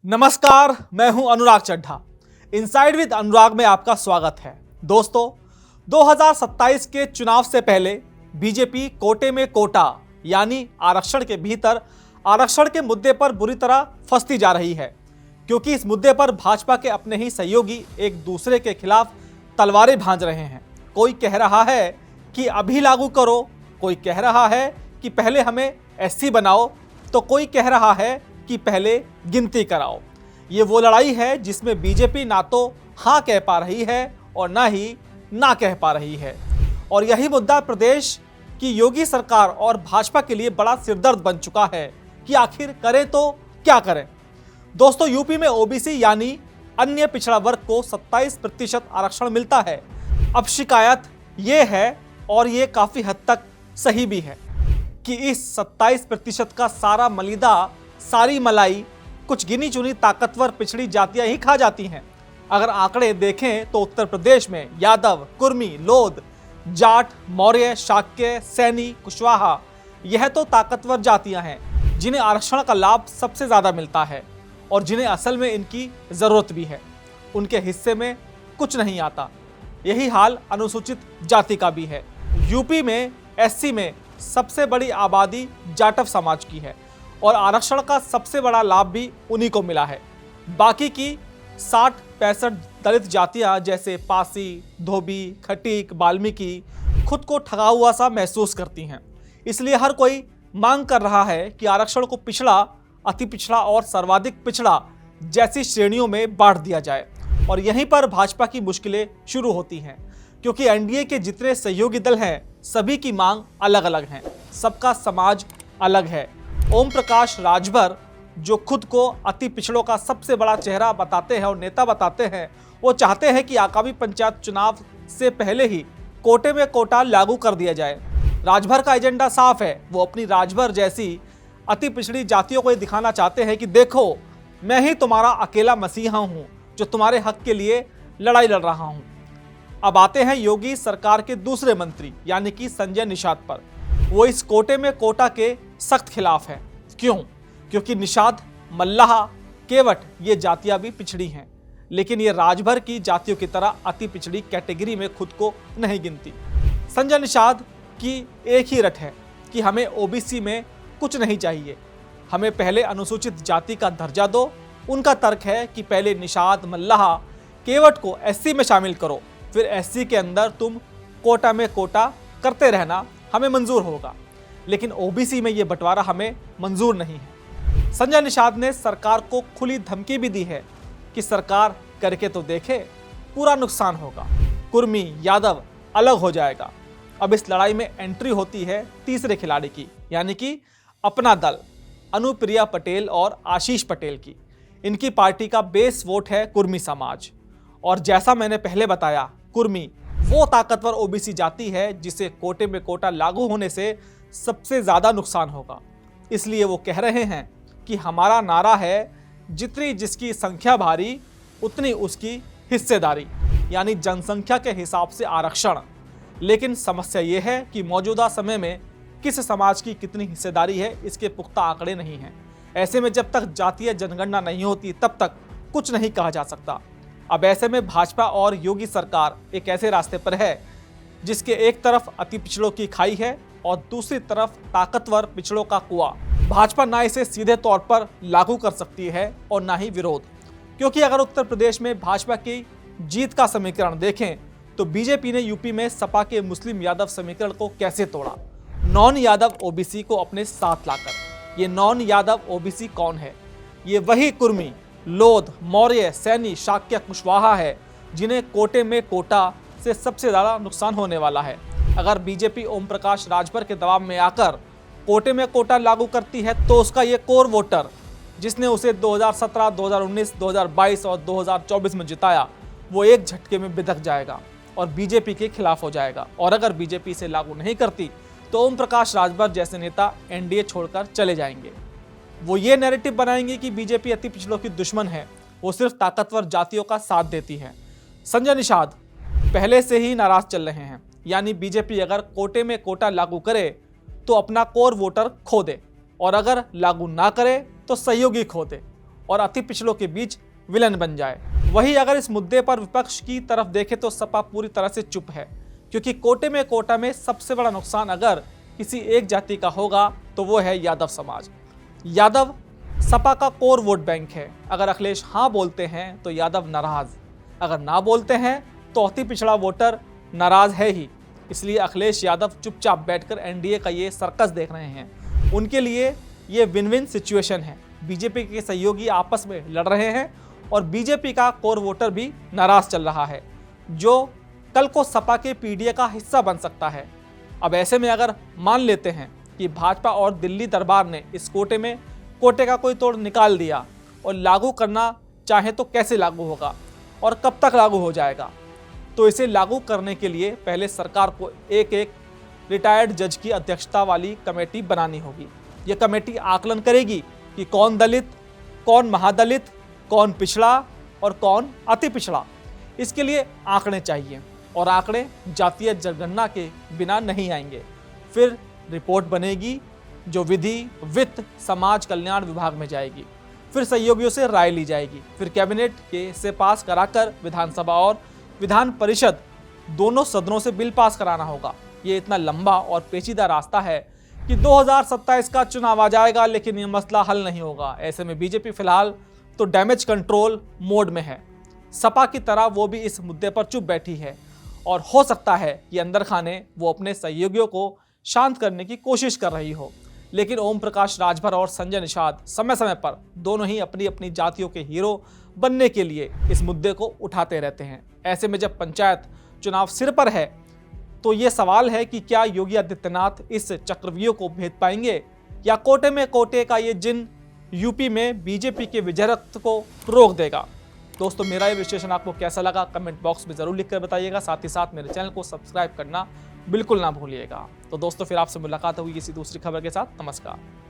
नमस्कार, मैं हूं अनुराग चड्ढा। इनसाइड विद अनुराग में आपका स्वागत है। दोस्तों, 2027 के चुनाव से पहले बीजेपी कोटे में कोटा यानी आरक्षण के भीतर आरक्षण के मुद्दे पर बुरी तरह फंसती जा रही है, क्योंकि इस मुद्दे पर भाजपा के अपने ही सहयोगी एक दूसरे के खिलाफ तलवारें भांज रहे हैं। कोई कह रहा है कि अभी लागू करो, कोई कह रहा है कि पहले हमें एससी बनाओ, तो कोई कह रहा है कि पहले गिनती कराओ। ये वो लड़ाई है जिसमें बीजेपी ना तो हाँ कह पा रही है और ना ही ना कह पा रही है। और यही मुद्दा प्रदेश की योगी सरकार और भाजपा के लिए बड़ा सिरदर्द बन चुका है कि आखिर करें तो क्या करें। दोस्तों, यूपी में ओबीसी यानी अन्य पिछड़ा वर्ग को 27% आरक्षण मिलता है। अब शिकायत ये है, और ये काफी हद तक सही भी है, कि इस 27% का सारा मलीदा, सारी मलाई कुछ गिनी चुनी ताकतवर पिछड़ी जातियां ही खा जाती हैं। अगर आंकड़े देखें तो उत्तर प्रदेश में यादव, कुर्मी, लोध, जाट, मौर्य, शाक्य, सैनी, कुशवाहा, यह तो ताकतवर जातियां हैं जिन्हें आरक्षण का लाभ सबसे ज्यादा मिलता है और जिन्हें असल में इनकी जरूरत भी है। उनके हिस्से में कुछ नहीं आता। यही हाल अनुसूचित जाति का भी है। यूपी में एससी में सबसे बड़ी आबादी जाटव समाज की है और आरक्षण का सबसे बड़ा लाभ भी उन्हीं को मिला है। बाकी की 60-65 दलित जातियां जैसे पासी, धोबी, खटीक, वाल्मीकि खुद को ठगा हुआ सा महसूस करती हैं। इसलिए हर कोई मांग कर रहा है कि आरक्षण को पिछड़ा, अति पिछड़ा और सर्वाधिक पिछड़ा जैसी श्रेणियों में बांट दिया जाए। और यहीं पर भाजपा की मुश्किलें शुरू होती हैं, क्योंकि एनडीए के जितने सहयोगी दल हैं सभी की मांग अलग अलग हैं, सबका समाज अलग है। ओम प्रकाश राजभर, जो खुद को अति पिछड़ों का सबसे बड़ा चेहरा बताते हैं और नेता बताते हैं, वो चाहते हैं कि आगामी पंचायत चुनाव से पहले ही कोटे में कोटा लागू कर दिया जाए। राजभर का एजेंडा साफ है। वो अपनी राजभर जैसी अति पिछड़ी जातियों को ये दिखाना चाहते हैं कि देखो, मैं ही तुम्हारा अकेला मसीहा हूँ जो तुम्हारे हक के लिए लड़ाई लड़ रहा हूँ। अब आते हैं योगी सरकार के दूसरे मंत्री यानी कि संजय निषाद पर। वो इस कोटे में कोटा के सख्त खिलाफ है। क्यों? क्योंकि निषाद, मल्लाह, केवट ये जातियां भी पिछड़ी हैं, लेकिन ये राजभर की जातियों की तरह अति पिछड़ी कैटेगरी में खुद को नहीं गिनती। संजय निषाद की एक ही रट है कि हमें ओबीसी में कुछ नहीं चाहिए, हमें पहले अनुसूचित जाति का दर्जा दो। उनका तर्क है कि पहले निषाद, मल्लाह, केवट को एससी में शामिल करो, फिर एससी के अंदर तुम कोटा में कोटा करते रहना, हमें मंजूर होगा, लेकिन ओबीसी में ये बंटवारा हमें मंजूर नहीं है। संजय निषाद ने सरकार को खुली धमकी भी दी है कि सरकार करके तो देखे, पूरा नुकसान होगा, कुर्मी, यादव अलग हो जाएगा। अब इस लड़ाई में एंट्री होती है तीसरे खिलाड़ी की, यानी कि अपना दल, अनुप्रिया पटेल और आशीष पटेल की। इनकी पार्टी का बेस वोट है कुर्मी समाज, और जैसा मैंने पहले बताया, कुर्मी वो ताकतवर ओबीसी जाति है जिसे कोटे में कोटा लागू होने से सबसे ज्यादा नुकसान होगा। इसलिए वो कह रहे हैं कि हमारा नारा है, जितनी जिसकी संख्या भारी उतनी उसकी हिस्सेदारी, यानी जनसंख्या के हिसाब से आरक्षण। लेकिन समस्या ये है कि मौजूदा समय में किस समाज की कितनी हिस्सेदारी है, इसके पुख्ता आंकड़े नहीं हैं। ऐसे में जब तक जातीय जनगणना नहीं होती तब तक कुछ नहीं कहा जा सकता। अब ऐसे में भाजपा और योगी सरकार एक ऐसे रास्ते पर है जिसके एक तरफ अति पिछड़ों की खाई है और दूसरी तरफ ताकतवर पिछड़ों का कुआं। भाजपा ना इसे सीधे तौर पर लागू कर सकती है और ना ही विरोध, क्योंकि अगर उत्तर प्रदेश में भाजपा की जीत का समीकरण देखें तो बीजेपी ने यूपी में सपा के मुस्लिम यादव समीकरण को कैसे तोड़ा, नॉन यादव ओबीसी को अपने साथ लाकर। ये नॉन यादव ओबीसी कौन है? ये वही कुर्मी, लोध, मौर्य, सैनी, शाक्य, कुशवाहा है जिन्हें कोटे में कोटा से सबसे ज्यादा नुकसान होने वाला है। अगर बीजेपी ओम प्रकाश राजभर के दबाव में आकर कोटे में कोटा लागू करती है तो उसका ये कोर वोटर, जिसने उसे 2017, 2019, 2022 और 2024 में जिताया, वो एक झटके में बिदक जाएगा और बीजेपी के खिलाफ हो जाएगा। और अगर बीजेपी इसे लागू नहीं करती तो ओम प्रकाश राजभर जैसे नेता एनडीए छोड़कर चले जाएंगे। वो ये नैरेटिव बनाएंगे कि बीजेपी अति पिछड़ों की दुश्मन है, वो सिर्फ ताकतवर जातियों का साथ देती है। संजय निषाद पहले से ही नाराज चल रहे हैं, यानी बीजेपी अगर कोटे में कोटा लागू करे तो अपना कोर वोटर खो दे, और अगर लागू ना करे तो सहयोगी खो दे। और अति पिछड़ों के बीच विलन बन जाए। वहीं अगर इस मुद्दे पर विपक्ष की तरफ देखें तो सपा पूरी तरह से चुप है, क्योंकि कोटा में सबसे बड़ा नुकसान अगर किसी एक जाति का होगा तो वो है यादव समाज। यादव सपा का कोर वोट बैंक है। अगर अखिलेश हाँ बोलते हैं तो यादव नाराज, अगर ना बोलते हैं तो अति पिछड़ा वोटर नाराज है ही। इसलिए अखिलेश यादव चुपचाप बैठकर एनडीए का ये सर्कस देख रहे हैं। उनके लिए ये विन विन सिचुएशन है। बीजेपी के सहयोगी आपस में लड़ रहे हैं और बीजेपी का कोर वोटर भी नाराज चल रहा है, जो कल को सपा के पीडीए का हिस्सा बन सकता है। अब ऐसे में अगर मान लेते हैं कि भाजपा और दिल्ली दरबार ने इस कोटे का कोई तोड़ निकाल दिया और लागू करना चाहे तो कैसे लागू होगा और कब तक लागू हो जाएगा, तो इसे लागू करने के लिए पहले सरकार को एक रिटायर्ड जज की अध्यक्षता वाली कमेटी बनानी होगी। यह कमेटी आकलन करेगी कि कौन दलित, कौन महादलित, कौन पिछड़ा और कौन अति पिछड़ा। इसके लिए आंकड़े चाहिए और आंकड़े जातीय जनगणना के बिना नहीं आएंगे। फिर रिपोर्ट बनेगी जो विधि, वित्त, समाज कल्याण विभाग में जाएगी। फिर सहयोगियों से राय ली जाएगी। फिर कैबिनेट के से पास कराकर विधानसभा और विधान परिषद दोनों सदनों से बिल पास कराना होगा। ये इतना लंबा और पेचीदा रास्ता है कि 2027 का चुनाव आ जाएगा, लेकिन ये मसला हल नहीं होगा। ऐसे में बीजेपी फिलहाल तो डैमेज कंट्रोल मोड में है। सपा की तरह वो भी इस मुद्दे पर चुप बैठी है और हो सकता है कि अंदर खाने वो अपने सहयोगियों को शांत करने की कोशिश कर रही हो। लेकिन ओम प्रकाश राजभर और संजय निषाद समय समय पर दोनों ही अपनी अपनी जातियों के हीरो बनने के लिए इस मुद्दे को उठाते रहते हैं। ऐसे में जब पंचायत चुनाव सिर पर है तो ये सवाल है कि क्या योगी आदित्यनाथ इस चक्रव्यूह को भेद पाएंगे या कोटे का ये जिन यूपी में बीजेपी के विजय रथ को रोक देगा। दोस्तों, मेरा ये विश्लेषण आपको कैसा लगा कमेंट बॉक्स में जरूर लिखकर बताइएगा। साथ ही साथ मेरे चैनल को सब्सक्राइब करना बिल्कुल ना भूलिएगा। तो दोस्तों, फिर आपसे मुलाकात होगी किसी दूसरी खबर के साथ। नमस्कार।